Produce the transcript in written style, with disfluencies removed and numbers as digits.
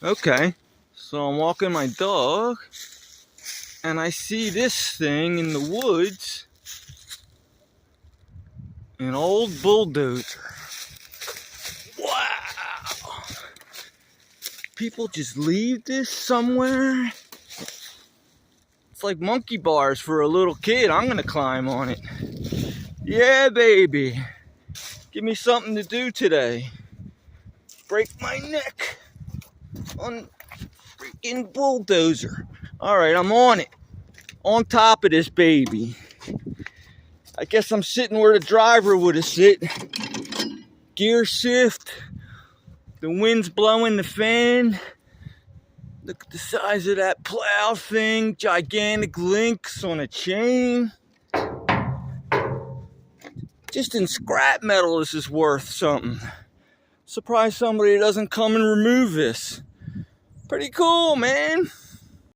Okay, so I'm walking my dog and I see this thing in the woods. An old bulldozer. Wow! People just leave this somewhere? It's like monkey bars for a little kid. I'm gonna climb on it. Yeah, baby. Give me something to do today. Break my neck on freaking bulldozer. Alright, I'm on it. On top of this baby. I guess I'm sitting where the driver would have sit. Gear shift. The wind's blowing the fan. Look at the size of that plow thing. Gigantic links on a chain. Just in scrap metal, this is worth something. Surprised somebody doesn't come and remove this. Pretty cool, man.